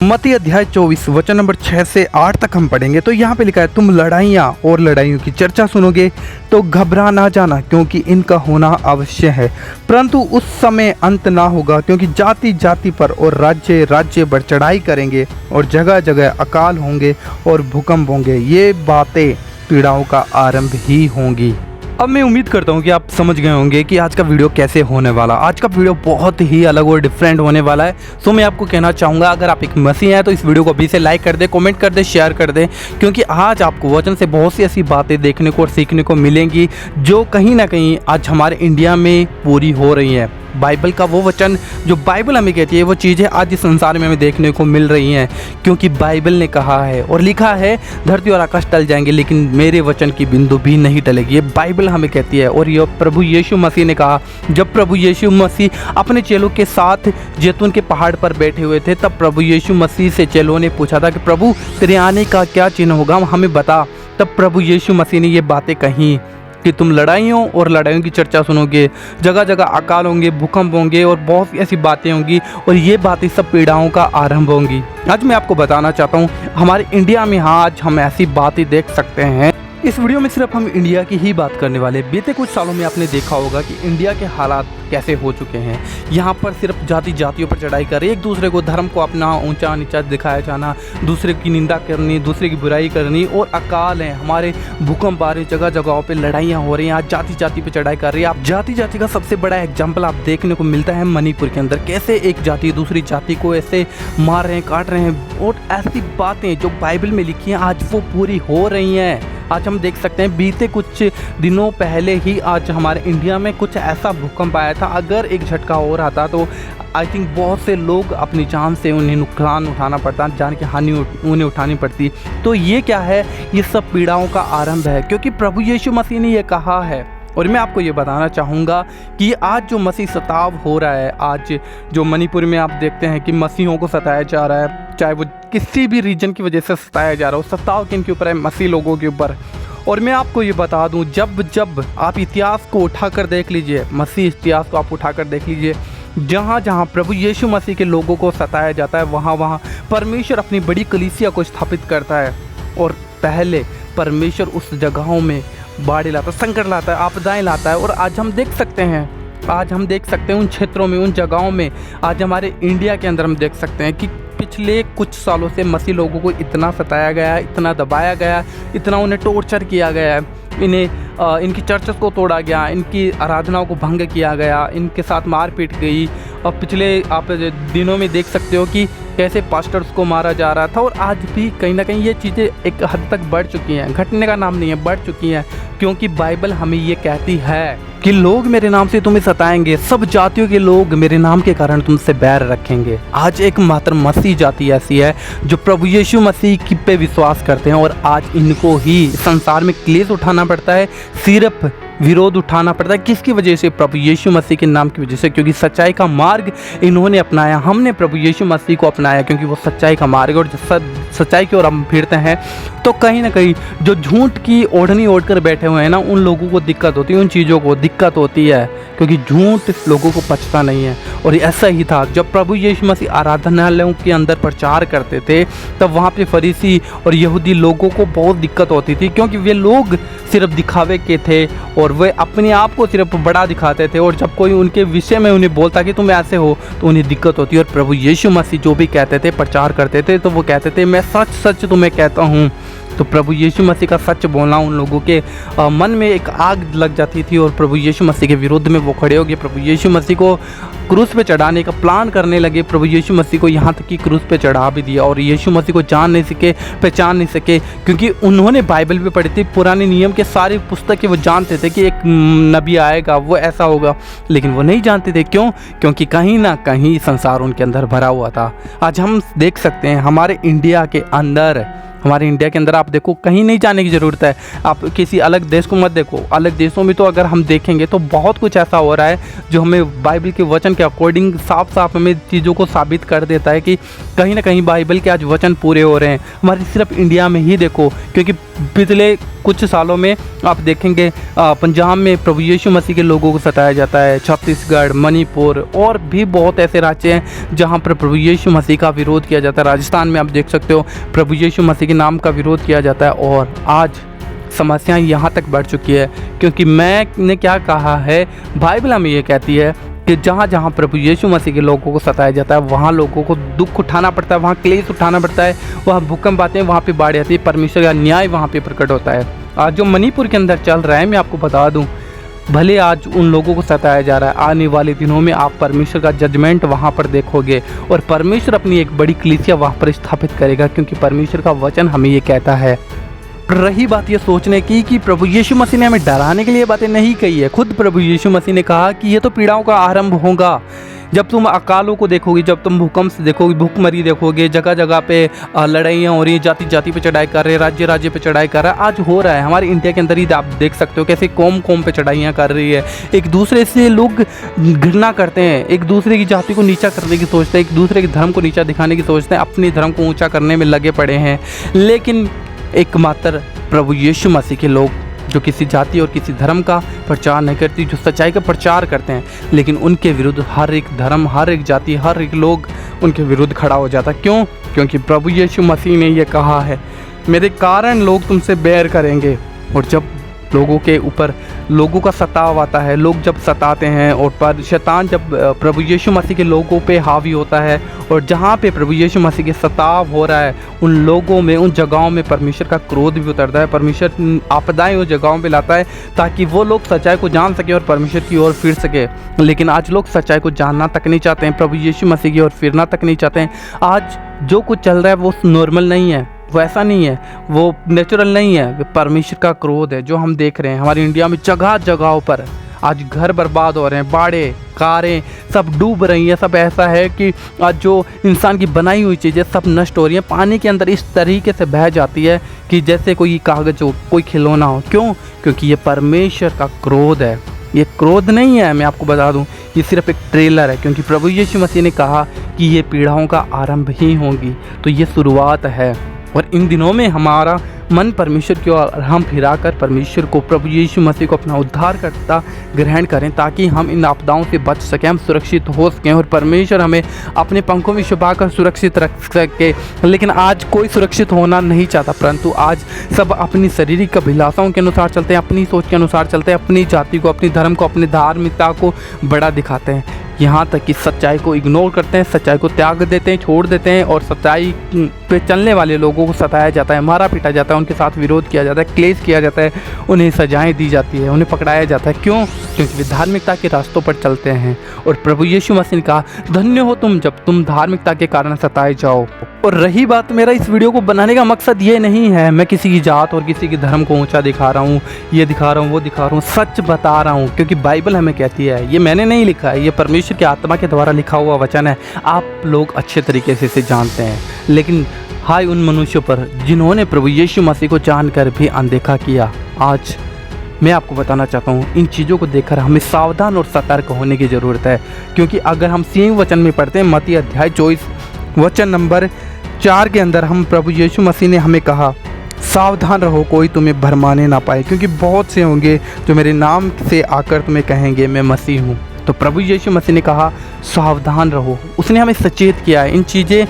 मत्ती अध्याय 24 वचन नंबर 6 से 8 तक हम पढ़ेंगे। तो यहाँ पे लिखा है, तुम लड़ाइयाँ और लड़ाइयों की चर्चा सुनोगे तो घबरा ना जाना, क्योंकि इनका होना अवश्य है, परंतु उस समय अंत ना होगा। क्योंकि जाति जाति पर और राज्य राज्य पर चढ़ाई करेंगे और जगह जगह अकाल होंगे और भूकंप होंगे। ये बातें पीड़ाओं का आरंभ ही होंगी। अब मैं उम्मीद करता हूँ कि आप समझ गए होंगे कि आज का वीडियो कैसे होने वाला। आज का वीडियो बहुत ही अलग और डिफरेंट होने वाला है। सो मैं आपको कहना चाहूँगा, अगर आप एक मसीह हैं तो इस वीडियो को अभी से लाइक कर दें, कमेंट कर दें, शेयर कर दें, क्योंकि आज आपको वचन से बहुत सी ऐसी बातें देखने को और सीखने को मिलेंगी जो कहीं ना कहीं आज हमारे इंडिया में पूरी हो रही हैं। बाइबल का वो वचन जो बाइबल हमें कहती है, वो चीज़ें आज इस संसार में हमें देखने को मिल रही हैं, क्योंकि बाइबल ने कहा है और लिखा है, धरती और आकाश टल जाएंगे लेकिन मेरे वचन की बिंदु भी नहीं टलेगी। ये बाइबल हमें कहती है। और ये प्रभु यीशु मसीह ने कहा, जब प्रभु यीशु मसीह अपने चेलों के साथ जैतून के पहाड़ पर बैठे हुए थे, तब प्रभु यीशु मसीह से चेलों ने पूछा था कि प्रभु तेरे आने का क्या चिन्ह होगा, हमें बता। तब प्रभु यीशु मसीह ने ये बातें कहीं कि तुम लड़ाइयों और लड़ाइयों की चर्चा सुनोगे, जगह जगह अकाल होंगे, भूकंप होंगे और बहुत ऐसी बातें होंगी, और ये बातें सब पीड़ाओं का आरंभ होंगी। आज मैं आपको बताना चाहता हूँ, हमारे इंडिया में आज हम ऐसी बातें देख सकते हैं। इस वीडियो में सिर्फ हम इंडिया की ही बात करने वाले। बीते कुछ सालों में आपने देखा होगा कि इंडिया के हालात कैसे हो चुके हैं। यहाँ पर सिर्फ जाति जातियों पर चढ़ाई कर, एक दूसरे को धर्म को अपना ऊंचा नीचा दिखाया जाना, दूसरे की निंदा करनी, दूसरे की बुराई करनी, और अकाल है, हमारे भूकंप आ रहे, जगह जगहों पे लड़ाइयाँ हो रही हैं, आज जाति जाति पे चढ़ाई कर रही है। आप जाति जाति का सबसे बड़ा एग्जाम्पल आप देखने को मिलता है मणिपुर के अंदर। कैसे एक जाति दूसरी जाति को ऐसे मार रहे हैं, काट रहे हैं, और ऐसी बातें जो बाइबल में लिखी हैं आज वो पूरी हो रही हैं। आज हम देख सकते हैं, बीते कुछ दिनों पहले ही आज हमारे इंडिया में कुछ ऐसा भूकंप आया था। अगर एक झटका हो रहा था तो आई थिंक बहुत से लोग अपनी जान से उन्हें नुकसान उठाना पड़ता, जान की हानि उन्हें उठानी पड़ती। तो ये क्या है? ये सब पीड़ाओं का आरंभ है, क्योंकि प्रभु यीशु मसीह ने ये कहा है। और मैं आपको ये बताना चाहूँगा कि आज जो मसीह सताव हो रहा है, आज जो मणिपुर में आप देखते हैं कि मसीहों को सताया जा रहा है, चाहे वो किसी भी रीजन की वजह से सताया जा रहा हो, सताव किन के ऊपर है? मसीह लोगों के ऊपर। और मैं आपको ये बता दूं, जब जब आप इतिहास को उठाकर देख लीजिए, मसीह इतिहास को आप उठाकर देख लीजिए, जहाँ जहाँ प्रभु यीशु मसीह के लोगों को सताया जाता है, वहाँ वहाँ परमेश्वर अपनी बड़ी कलीसिया को स्थापित करता है। और पहले परमेश्वर उस जगहों में बाढ़ लाता है, संकट लाता है, आपदाएं लाता है। और आज हम देख सकते हैं उन क्षेत्रों में, उन जगहों में, आज हमारे इंडिया के अंदर हम देख सकते हैं कि पिछले कुछ सालों से मसीह लोगों को इतना सताया गया है, इतना दबाया गया है, इतना उन्हें टॉर्चर किया गया है, इनकी चर्चेस को तोड़ा गया, इनकी आराधनाओं को भंग किया गया, इनके साथ मारपीट गई। और पिछले आप दिनों में देख सकते हो कि कैसे पास्टर्स को मारा जा रहा था। और आज भी कहीं ना कहीं ये चीज़ें एक हद तक बढ़ चुकी हैं, घटने का नाम नहीं है, बढ़ चुकी हैं, क्योंकि बाइबल हमें ये कहती है कि लोग मेरे नाम से तुम्हें सताएंगे, सब जातियों के लोग मेरे नाम के कारण तुमसे बैर रखेंगे। आज एकमात्र मसीह जाति ऐसी है जो प्रभु यीशु मसीह की पे विश्वास करते हैं, और आज इनको ही संसार में क्लेश उठाना पड़ता है, सिर्फ विरोध उठाना पड़ता है। किसकी वजह से? प्रभु यीशु मसीह के नाम की वजह से, क्योंकि सच्चाई का मार्ग इन्होंने अपनाया। हमने प्रभु यीशु मसीह को अपनाया क्योंकि वो सच्चाई का मार्ग है, और जब सच्चाई की ओर हम फिरते हैं तो कहीं ना कहीं जो झूठ की ओढ़नी ओढ़ कर बैठे हुए हैं ना, उन लोगों को दिक्कत होती है, उन चीज़ों को दिक्कत होती है, क्योंकि झूठ लोगों को पचता नहीं है। और ऐसा ही था जब प्रभु यीशु मसीह आराधनालयों के अंदर प्रचार करते थे, तब वहाँ पे फरीसी और यहूदी लोगों को बहुत दिक्कत होती थी, क्योंकि वे लोग सिर्फ दिखावे के थे और वे अपने आप को सिर्फ बड़ा दिखाते थे। और जब कोई उनके विषय में उन्हें बोलता कि तुम ऐसे हो, तो उन्हें दिक्कत होती। और प्रभु यीशु मसीह जो भी कहते थे, प्रचार करते थे, तो वो कहते थे मैं सच सच तुम्हें कहता हूँ। तो प्रभु यीशु मसीह का सच बोलना उन लोगों के मन में एक आग लग जाती थी, और प्रभु यीशु मसीह के विरुद्ध में वो खड़े हो गए। प्रभु यीशु मसीह को क्रूस पे चढ़ाने का प्लान करने लगे। प्रभु यीशु मसीह को यहाँ तक कि क्रूस पे चढ़ा भी दिया, और यीशु मसीह को जान नहीं सके, पहचान नहीं सके, क्योंकि उन्होंने बाइबल पे पढ़ी थी, पुराने नियम के सारी पुस्तकें वो जानते थे कि एक नबी आएगा, वो ऐसा होगा, लेकिन वो नहीं जानते थे। क्यों? क्योंकि कहीं ना कहीं संसार उनके अंदर भरा हुआ था। आज हम देख सकते हैं हमारे इंडिया के अंदर आप देखो, कहीं नहीं जाने की ज़रूरत है। आप किसी अलग देश को मत देखो, अलग देशों में तो अगर हम देखेंगे तो बहुत कुछ ऐसा हो रहा है जो हमें बाइबल के वचन के अकॉर्डिंग साफ साफ हमें चीज़ों को साबित कर देता है कि कहीं ना कहीं बाइबल के आज वचन पूरे हो रहे हैं। हमारे सिर्फ इंडिया में ही देखो, क्योंकि पिछले कुछ सालों में आप देखेंगे पंजाब में प्रभु यीशु मसीह के लोगों को सताया जाता है, छत्तीसगढ़, मणिपुर और भी बहुत ऐसे राज्य हैं जहां पर प्रभु यीशु मसीह का विरोध किया जाता है। राजस्थान में आप देख सकते हो प्रभु यीशु मसीह के नाम का विरोध किया जाता है और आज समस्याएं यहाँ तक बढ़ चुकी है, क्योंकि मैंने क्या कहा है, बाइबल हमें ये कहती है कि जहाँ जहाँ प्रभु यीशु मसीह के लोगों को सताया जाता है वहाँ लोगों को दुख उठाना पड़ता है, वहाँ क्लेश उठाना पड़ता है, वहाँ भूकंप आते हैं, वहाँ पे बाढ़ आती है, परमेश्वर का न्याय वहाँ पे प्रकट होता है। आज जो मणिपुर के अंदर चल रहा है, मैं आपको बता दूँ, भले आज उन लोगों को सताया जा रहा है, आने वाले दिनों में आप परमेश्वर का जजमेंट वहाँ पर देखोगे और परमेश्वर अपनी एक बड़ी कलीसिया वहाँ पर स्थापित करेगा, क्योंकि परमेश्वर का वचन हमें ये कहता है। रही बात ये सोचने की कि प्रभु यीशु मसीह ने हमें डराने के लिए बातें नहीं कही है, खुद प्रभु यीशु मसीह ने कहा कि ये तो पीड़ाओं का आरंभ होगा। जब तुम अकालों को देखोगे, जब तुम भूकंप से देखोगे, भूखमरी देखोगे, जगह जगह पे लड़ाइयाँ हो रही हैं, जाति जाति पे चढ़ाई कर रहे हैं, राज्य राज्य पे चढ़ाई कर रहा है। आज हो रहा है हमारे इंडिया के अंदर ही, आप देख सकते हो कैसे कौम कौम पे चढ़ाइयाँ कर रही है। एक दूसरे से लोग घृणा करते हैं, एक दूसरे की जाति को नीचा करने की सोचते हैं, एक दूसरे के धर्म को नीचा दिखाने की सोचते हैं, अपने धर्म को ऊँचा करने में लगे पड़े हैं। लेकिन एकमात्र प्रभु यीशु मसीह के लोग जो किसी जाति और किसी धर्म का प्रचार नहीं करती, जो सच्चाई का प्रचार करते हैं, लेकिन उनके विरुद्ध हर एक धर्म, हर एक जाति, हर एक लोग उनके विरुद्ध खड़ा हो जाता। क्यों? क्योंकि प्रभु यीशु मसीह ने ये कहा है, मेरे कारण लोग तुमसे बैर करेंगे। और जब लोगों के ऊपर लोगों का सताव आता है, लोग जब सताते हैं और पर शैतान जब प्रभु यीशु मसीह के लोगों पे हावी होता है और जहाँ पे प्रभु यीशु मसीह के सताव हो रहा है, उन लोगों में, उन जगहों में परमेश्वर का क्रोध भी उतरता है। परमेश्वर आपदाएं उन जगहों पे लाता है ताकि वो लोग सच्चाई को जान सके और परमेश्वर की ओर फिर सके। लेकिन आज लोग सच्चाई को जानना तक नहीं चाहते हैं, प्रभु यीशु मसीह की ओर फिरना तक नहीं चाहते हैं। आज जो कुछ चल रहा है वो नॉर्मल नहीं है, वैसा नहीं है, वो नेचुरल नहीं है, वो परमेश्वर का क्रोध है जो हम देख रहे हैं। हमारी इंडिया में जगह जगहों पर आज घर बर्बाद हो रहे हैं, बाढ़ें, कारें सब डूब रही हैं। सब ऐसा है कि आज जो इंसान की बनाई हुई चीज़ें सब नष्ट हो रही हैं, पानी के अंदर इस तरीके से बह जाती है कि जैसे कोई कागज़ हो, कोई खिलौना हो। क्यों? क्योंकि ये परमेश्वर का क्रोध है। ये क्रोध नहीं है, मैं आपको बता दूं, ये सिर्फ एक ट्रेलर है, क्योंकि प्रभु यीशु मसीह ने कहा कि ये पीड़ाओं का आरंभ ही होगी। तो ये शुरुआत है और इन दिनों में हमारा मन परमेश्वर की ओर हम फिराकर परमेश्वर को, प्रभु यीशु मसीह को अपना उद्धारकर्ता ग्रहण करें, ताकि हम इन आपदाओं से बच सकें, हम सुरक्षित हो सकें और परमेश्वर हमें अपने पंखों में छुपाकर सुरक्षित रख सके। लेकिन आज कोई सुरक्षित होना नहीं चाहता, परंतु आज सब अपनी शारीरिक अभिलाषाओं के अनुसार चलते हैं, अपनी सोच के अनुसार चलते हैं, अपनी जाति को, अपनी धर्म को, अपनी धार्मिकता को बड़ा दिखाते हैं। यहाँ तक कि सच्चाई को इग्नोर करते हैं, सच्चाई को त्याग देते हैं, छोड़ देते हैं और सच्चाई पे चलने वाले लोगों को सताया जाता है, मारा पीटा जाता है, उनके साथ विरोध किया जाता है, क्लेश किया जाता है, उन्हें सजाएं दी जाती है, उन्हें पकड़ाया जाता है। क्यों? क्योंकि वे धार्मिकता के रास्तों पर चलते हैं। और प्रभु यीशु मसीह ने कहा, धन्य हो तुम जब तुम धार्मिकता के कारण सताए जाओ। और रही बात, मेरा इस वीडियो को बनाने का मकसद ये नहीं है मैं किसी की जात और किसी के धर्म को ऊंचा दिखा रहा हूँ, ये दिखा रहा हूँ, वो दिखा रहा हूँ, सच बता रहा हूँ, क्योंकि बाइबल हमें कहती है, ये मैंने नहीं लिखा है, ये परमेश्वर की आत्मा के द्वारा लिखा हुआ वचन है। आप लोग अच्छे तरीके से इसे जानते हैं, लेकिन हाय उन मनुष्यों पर जिन्होंने प्रभु यीशु मसीह को जानकर भी अनदेखा किया। आज मैं आपको बताना चाहता हूँ, इन चीज़ों को देखकर हमें सावधान और सतर्क होने की ज़रूरत है, क्योंकि अगर हम सेम वचन में पढ़ते हैं, मत्ती अध्याय 24 वचन नंबर 4 के अंदर हम प्रभु यीशु मसीह ने हमें कहा, सावधान रहो कोई तुम्हें भरमाने ना पाए, क्योंकि बहुत से होंगे जो मेरे नाम से आकर तुम्हें कहेंगे मैं मसीह हूँ। तो प्रभु यीशु मसीह ने कहा सावधान रहो, उसने हमें सचेत किया है। इन चीज़ें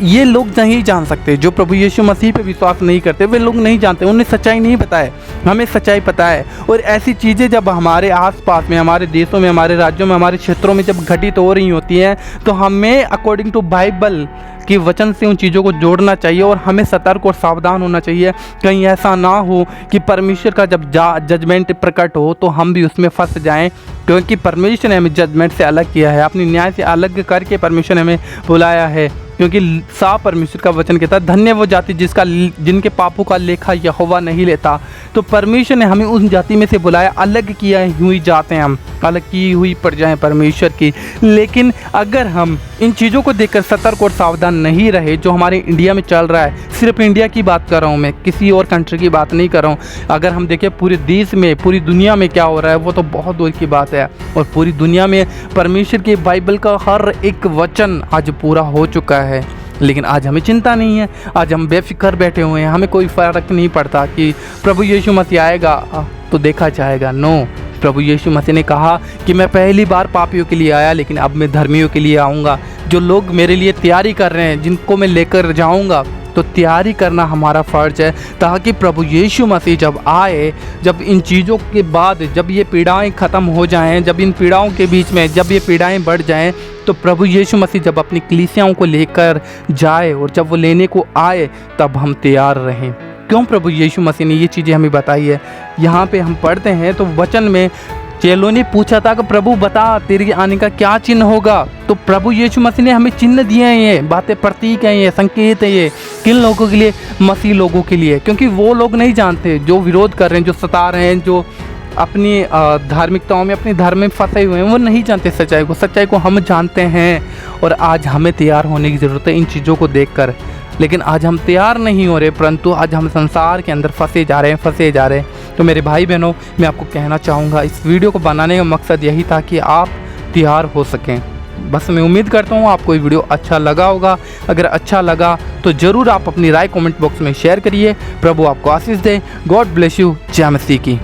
ये लोग नहीं जान सकते, जो प्रभु यीशु मसीह पे विश्वास नहीं करते, वे लोग नहीं जानते, उन्हें सच्चाई नहीं पता है, हमें सच्चाई पता है। और ऐसी चीज़ें जब हमारे आसपास में, हमारे देशों में, हमारे राज्यों में, हमारे क्षेत्रों में जब घटित हो रही होती हैं, तो हमें अकॉर्डिंग टू बाइबल के वचन से उन चीज़ों को जोड़ना चाहिए और हमें सतर्क और सावधान होना चाहिए। कहीं ऐसा ना हो कि परमेश्वर का जब जजमेंट प्रकट हो तो हम भी उसमें फंस जाएं, क्योंकि परमेश्वर ने हमें जजमेंट से अलग किया है, अपनी न्याय से अलग करके परमेश्वर ने हमें बुलाया है। क्योंकि साफ परमेश्वर का वचन कहता है, धन्य वो जाति जिनके पापों का लेखा यहोवा नहीं लेता। तो परमेश्वर ने हमें उस जाति में से बुलाया, अलग किया हुई जाते हैं, हम अलग की हुई प्रजाएं परमेश्वर की। लेकिन अगर हम इन चीज़ों को देखकर सतर्क और सावधान नहीं रहे, जो हमारे इंडिया में चल रहा है, सिर्फ इंडिया की बात कर रहा हूँ मैं, किसी और कंट्री की बात नहीं कर रहा हूँ। अगर हम देखें पूरे देश में, पूरी दुनिया में क्या हो रहा है, वो तो बहुत दूर की बात है। और पूरी दुनिया में परमेश्वर के बाइबल का हर एक वचन आज पूरा हो चुका है। लेकिन आज हमें चिंता नहीं है, आज हम बेफिक्र बैठे हुए हैं, हमें कोई फ़र्क नहीं पड़ता कि प्रभु यीशु मसीह आएगा तो देखा जाएगा। नो, प्रभु यीशु मसीह ने कहा कि मैं पहली बार पापियों के लिए आया, लेकिन अब मैं धर्मियों के लिए आऊँगा। जो लोग मेरे लिए तैयारी कर रहे हैं, जिनको मैं लेकर जाऊँगा, तो तैयारी करना हमारा फ़र्ज है, ताकि प्रभु यीशु मसीह जब आए, जब इन चीज़ों के बाद, जब ये पीड़ाएं ख़त्म हो जाएं, जब इन पीड़ाओं के बीच में जब ये पीड़ाएं बढ़ जाएं, तो प्रभु यीशु मसीह जब अपनी कलीसियाओं को लेकर जाए और जब वो लेने को आए, तब हम तैयार रहें। क्यों प्रभु यीशु मसीह ने ये चीज़ें हमें बताई है? यहाँ पे हम पढ़ते हैं तो वचन में चेलों ने पूछा था कि प्रभु बता तेरे आने का क्या चिन्ह होगा। तो प्रभु यीशु मसीह ने हमें चिन्ह दिए हैं, ये बातें प्रतीक हैं, ये संकेत है। ये किन लोगों के लिए? मसीह लोगों के लिए, क्योंकि वो लोग नहीं जानते जो विरोध कर रहे हैं, जो सता रहे हैं, जो अपनी धार्मिकताओं में, अपने धर्म में फंसे हुए हैं, वो नहीं जानते सच्चाई को। सच्चाई को हम जानते हैं और आज हमें तैयार होने की ज़रूरत है इन चीज़ों को देखकर। लेकिन आज हम तैयार नहीं हो रहे, परंतु आज हम संसार के अंदर फंसे जा रहे हैं। तो मेरे भाई बहनों, मैं आपको कहना चाहूँगा, इस वीडियो को बनाने का मकसद यही था कि आप तैयार हो सकें। बस मैं उम्मीद करता हूँ आपको ये वीडियो अच्छा लगा होगा। अगर अच्छा लगा तो ज़रूर आप अपनी राय कमेंट बॉक्स में शेयर करिए। प्रभु आपको आशीष दे। God bless you. जय मसीह की।